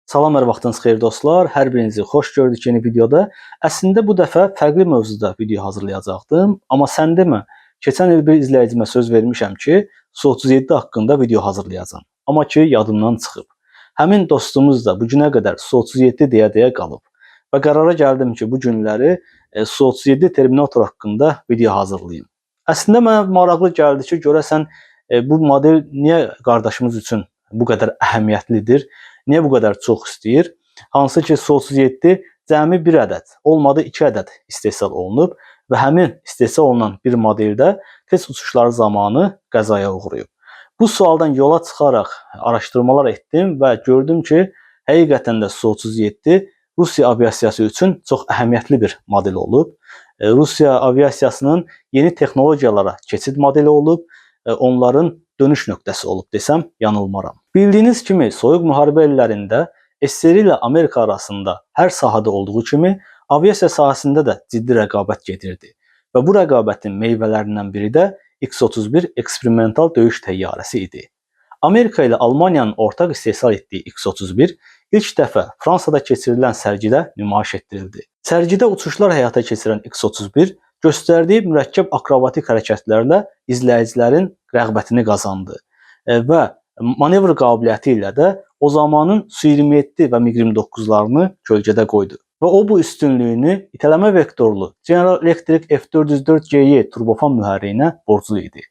Salam, hər vaxtınız xeyir dostlar. Hər birinizi xoş gördük yeni videoda. Əslində bu dəfə fərqli mövzuda video hazırlayacaqdım. Amma sən demə, keçən il bir izləyicimə söz vermişəm ki, Su-37 haqqında video hazırlayacağam. Amma ki, yadımdan çıxıb. Həmin dostumuz da bu günə qədər Su-37 deyə qalıb. Və qərara gəldim ki, bu günləri Su-37 Terminator haqqında video hazırlayayım. Əslində mənə maraqlı gəldi ki, görəsən bu model niyə qardaşımız üçün bu qədər əhəmiyyətlidir? Niyə bu qədər çox istəyir? Hansı ki, Su-37 cəmi bir ədəd, olmadı 2 ədəd istehsal olunub və həmin istehsal olunan bir modeldə test uçuşları zamanı qəzaya uğrayıb. Bu sualdan yola çıxaraq araşdırmalar etdim və gördüm ki, həqiqətən də Su-37 Rusiya aviasiyası üçün çox əhəmiyyətli bir model olub. Rusiya aviasiyasının yeni texnologiyalara keçid modeli olub, onların dönüş nöqtəsi olub desəm yanılmaram. Bildiyiniz kimi soyuq müharibə illərində SSR ilə Amerika arasında hər sahədə olduğu kimi aviasiya sahəsində də ciddi rəqabət gedirdi. Və bu rəqabətin meyvələrindən biri də X-31 eksperimental döyüş təyyarəsi idi. Amerika ilə Almaniyanın ortaq istehsal etdiyi X-31 ilk dəfə Fransada keçirilən sərgidə nümayiş etdirildi. Sərgidə uçuşlar həyata keçirən X-31 göstərdiyi mürəkkəb akrobatik hərəkətlərlə izləyicilərin rəğbətini qazandı və manevr qabiliyyəti ilə də o zamanın Su-27 və MiG-29'larını kölgədə qoydu. Və o bu üstünlüyünü itələmə vektorlu General Electric F404GE turbofan mühərriyinə borclu idi.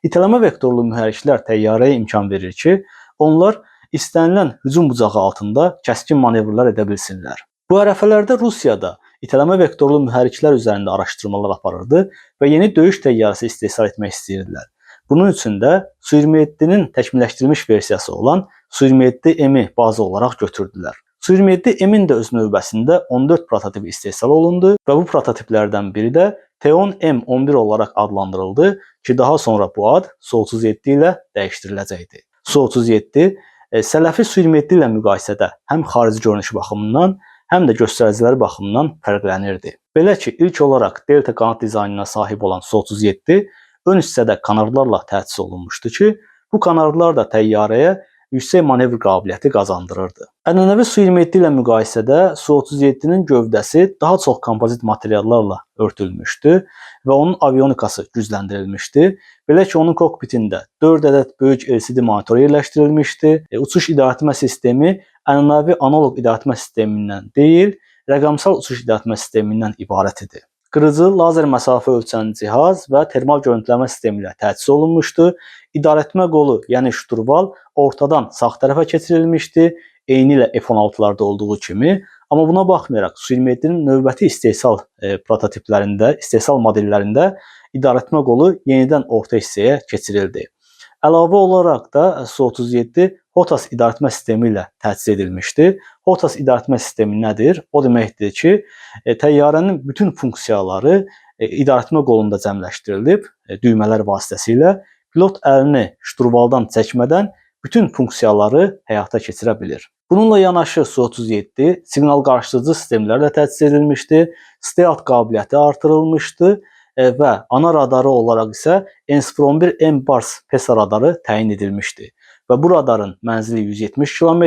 İtələmə vektorlu mühərriklər təyyarəyə imkan verir ki, onlar istənilən hücum bucağı altında kəskin manevrlər edə bilsinlər. Bu ərəfələrdə Rusiyada itələmə vektorlu mühərriklər üzərində araşdırmalar aparırdı və yeni döyüş təyyarəsi istehsal etmək istəyirdilər. Bunun üçün də Su-27'nin təkmilləşdirilmiş versiyası olan Su-27M-i bazı olaraq götürdülər. Su-27M-in də öz növbəsində 14 prototipi istehsal olundu və bu prototiplərdən biri də T-10M11 olaraq adlandırıldı ki, daha sonra bu ad Su-37 ilə dəyişdiriləcəkdi. Su-37 sələfi Su-27 ilə müqayisədə həm xarici görünüş baxımından, həm də göstəriciləri baxımından fərqlənirdi. Belə ki, ilk olaraq delta qanad dizaynına sahib olan Su-37 ön hissədə kanardlarla təchiz olunmuşdu ki, bu kanardlar da təyyarəyə yüksək manevr qabiliyyəti qazandırırdı. Ənənəvi Su-27 ilə müqayisədə Su-37'nin gövdəsi daha çox kompozit materiallarla örtülmüşdü və onun avionikası gücləndirilmişdi. Belə ki, onun kokpitində 4 ədəd böyük LCD monitor yerləşdirilmişdi. Uçuş idarəetmə sistemi ənənəvi analoq idarəetmə sistemindən deyil, rəqəmsal uçuş idarəetmə sistemindən ibarət idi. Qırıcı lazer məsafə ölçən cihaz və termal görüntüləmə sistemi ilə təchiz olunmuşdu. İdarəetmə qolu, yəni şturval ortadan sağ tərəfə keçirilmişdi, eyni ilə F-16'larda olduğu kimi. Amma buna baxmayaraq Su-27'nin növbəti istehsal prototiplərində, istehsal modellərində idarəetmə qolu yenidən orta hissəyə keçirildi. Əlavə olaraq da Su-37 HOTAS idarəetmə sistemi ilə təchiz edilmişdi. HOTAS idarəetmə sistemi nədir? O deməkdir ki, təyyarənin bütün funksiyaları idarəetmə qolunda cəmləşdirilib düymələr vasitəsilə pilot əlini şturvaldan çəkmədən bütün funksiyaları həyata keçirə bilir. Bununla yanaşı Su-37 siqnal qarşılayıcı sistemlərlə təchiz edilmişdi, stealth qabiliyyəti artırılmışdı və ana radarı olaraq isə ENS-11M Bars PESA radarı təyin edilmişdi. Və bu radarın mənzili 170 km,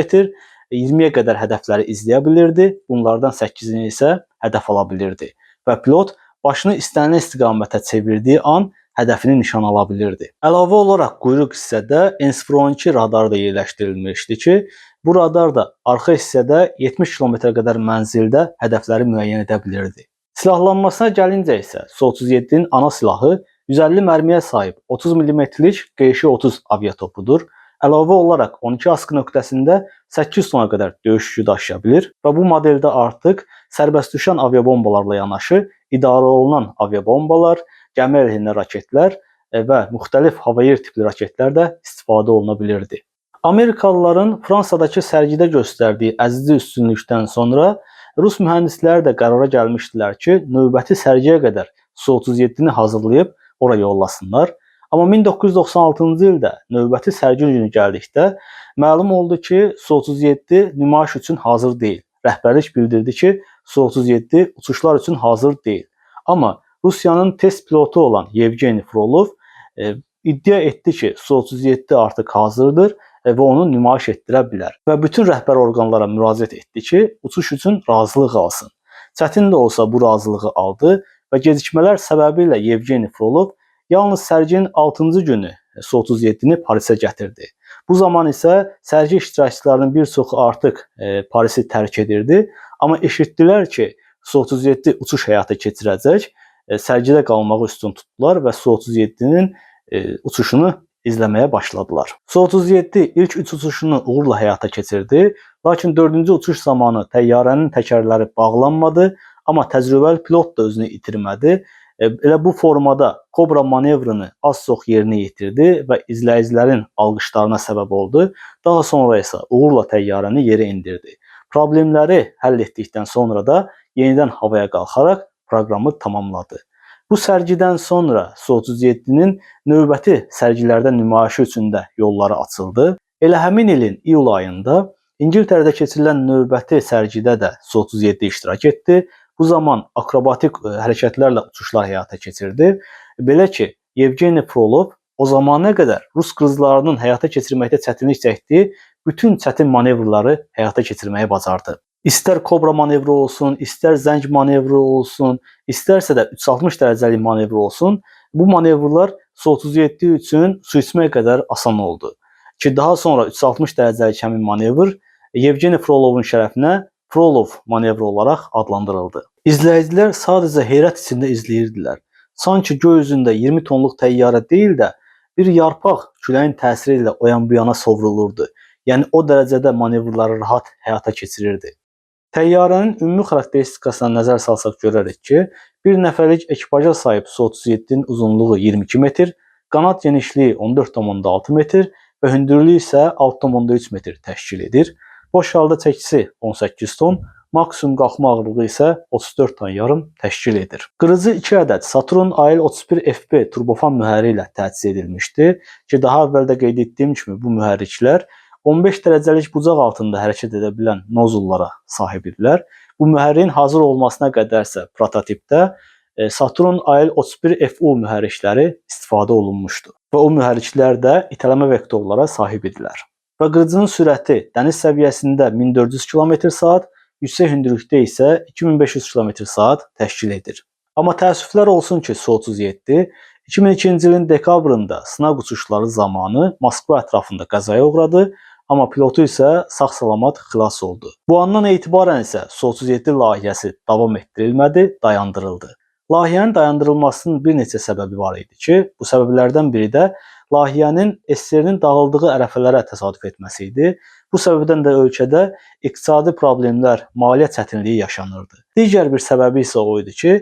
20-yə qədər hədəfləri izləyə bilirdi, bunlardan 8-ini isə hədəf ala bilirdi. Və pilot başını istənilən istiqamətə çevirdiyi an hədəfini nişan ala bilirdi. Əlavə olaraq quyruq hissədə ENS-12 radarı da yerləşdirilmişdi ki, bu radar da arxa hissədə 70 km qədər mənzildə hədəfləri müəyyən edə bilirdi. Silahlanmasına gəlincə isə Su-37'nin ana silahı 150 mərmiyə sahib 30 mm-lik QŞ-30 aviatopudur. Əlavə olaraq 12 askı nöqtəsində 800 tona qədər döyüş yükü daşıya bilir və bu modeldə artıq sərbəst düşən aviabombalarla yanaşı idarə olunan aviabombalar, gəmi əleyhinə raketlər və müxtəlif hava-yer tipli raketlər də istifadə oluna bilirdi. Amerikalıların Fransadakı sərgidə göstərdiyi əzici üstünlükdən sonra Rus mühəndisləri də qərara gəlmişdilər ki, növbəti sərgiyə qədər Su-37'ni hazırlayıb ora yollasınlar. Amma 1996-cı ildə növbəti sərgi günü gəldikdə məlum oldu ki, Su-37 nümayiş üçün hazır deyil. Rəhbərlik bildirdi ki, Su-37 uçuşlar üçün hazır deyil. Amma Rusiyanın test pilotu olan Yevgeni Frolov iddia etdi ki, Su-37 artıq hazırdır və onu nümayiş etdirə bilər. Və bütün rəhbər orqanlara müraciət etdi ki, uçuş üçün razılıq alsın. Çətin də olsa bu razılığı aldı və gecikmələr səbəbilə Yevgeni Frolov yalnız sərginin 6-cı günü Su-37-ni Parisə gətirdi. Bu zaman isə sərgi iştirakçılarının bir çoxu artıq Parisi tərk edirdi, amma eşitdilər ki, Su-37 uçuş həyata keçirəcək, sərgidə qalmağı üstün tutdular və Su-37-nin uçuşunu izləməyə başladılar. Su-37 ilk 3 uçuşunu uğurla həyata keçirdi, lakin 4-cü uçuş zamanı təyyarənin təkərləri bağlanmadı, amma təcrübəli pilot da özünü itirmədi. Elə bu formada Kobra manevrını az-çox yerinə yetirdi və izləyicilərin alqışlarına səbəb oldu. Daha sonra isə uğurla təyyarəni yerə endirdi. Problemləri həll etdikdən sonra da yenidən havaya qalxaraq proqramı tamamladı. Bu sərgidən sonra Su-37-nin növbəti sərgilərdə nümayişi üçün də yolları açıldı. Elə həmin ilin iyul ayında İngiltərədə keçirilən növbəti sərgidə də Su-37 iştirak etdi. Bu zaman akrobatik hərəkətlərlə uçuşlar həyata keçirdi. Belə ki, Yevgeni Frolov o zamana qədər Rus qırıcılarının həyata keçirməkdə çətinlik çəkdiyi bütün çətin manevrları həyata keçirməyi bacardı. İstər Kobra manevri olsun, istər zəng manevri olsun, istərsə də 360 dərəcəlik manevr olsun, bu manevrlar Su-37 üçün su içmək qədər asan oldu. Ki daha sonra 360 dərəcəlik həmin manevr Yevgeni Frolovun şərəfinə Frolov manevri olaraq adlandırıldı. İzləyicilər sadəcə heyrət içində izləyirdilər. Sanki göy üzündə 20 tonluq təyyarə deyil də bir yarpaq küləyin təsiri ilə o yan bu yana sovrulurdu. Yəni o dərəcədə manevrları rahat həyata keçirirdi. Təyyarənin ümumi xarakteristikasına nəzər salsaq görərik ki, bir nəfərlik ekipaja sahib Su-37-nin uzunluğu 22 metr, qanat genişliyi 14,6 metr və hündürlüyü isə 6,3 metr təşkil edir. Boş halda çəkisi 18 ton, maksimum qalxma ağırlığı isə 34,5 təşkil edir. Qırıcı 2 ədəd Saturn AL-31FB turbofan mühərriki ilə təchiz edilmişdi ki, daha əvvəl də qeyd etdiyim kimi bu mühərriklər 15 dərəcəlik bucaq altında hərəkət edə bilən nozullara sahib idilər. Bu mühərrikin hazır olmasına qədərsə prototipdə Saturn AL-31FU mühərrikləri istifadə olunmuşdu və o mühərriklər də itələmə vektorlara sahib idilər. Və qırıcının sürəti dəniz səviyyəsində 1400 km/saat, yüksək hündürlükdə isə 2500 km/saat təşkil edir. Amma təəssüflər olsun ki, Su-37 2002-ci ilin dekabrında sınaq uçuşları zamanı Moskva ətrafında qəzaya uğradı, amma pilotu isə sağ-salamat xilas oldu. Bu andan etibarən isə Su-37 layihəsi davam etdirilmədi, dayandırıldı. Layihənin dayandırılmasının bir neçə səbəbi var idi ki, bu səbəblərdən biri də layihənin SSR-nin dağıldığı ərəfələrə təsadüf etməsi idi. Bu səbəbdən də ölkədə iqtisadi problemlər, maliyyə çətinliyi yaşanırdı. Digər bir səbəbi isə o idi ki,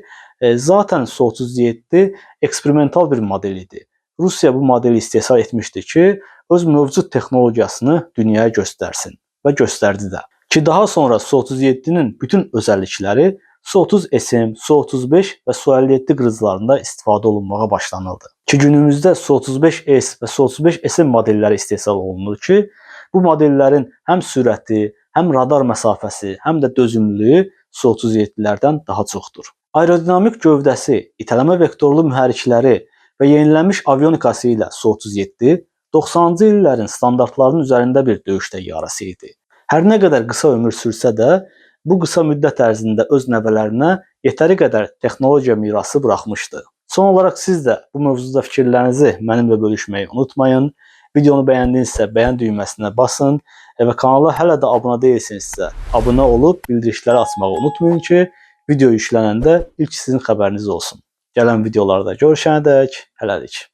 zaten Su-37 eksperimental bir model idi. Rusiya bu modeli istehsal etmişdi ki, öz mövcud texnologiyasını dünyaya göstərsin və göstərdi də. Ki daha sonra Su-37-nin bütün özəllikləri Su-30SM, Su-35 və Su-57 qırıcılarında istifadə olunmağa başlanıldı. Ki günümüzdə Su-35S və Su-35SM modelləri istehsal olunur ki, bu modellərin həm sürəti, həm radar məsafəsi, həm də dözümlülüyü Su-37-lərdən daha çoxdur. Aerodinamik gövdəsi, itələmə vektorlu mühərrikləri və yenilənmiş avionikası ilə Su-37 90-cı illərin standartlarının üzərində bir döyüş təyyarəsi idi. Hər nə qədər qısa ömür sürsə də, bu qısa müddət ərzində öz nəvələrinə yetəri qədər texnologiya mirası buraxmışdı. Son olaraq siz də bu mövzuda fikirlərinizi mənimlə bölüşməyi unutmayın. Videonu bəyəndinizsə bəyən düyməsinə basın və kanala hələ də abunə deyilsinizsə abunə olub bildirişləri açmağı unutmayın ki, video yüklənəndə ilk sizin xəbəriniz olsun. Gələn videolarda görüşənədək hələlik.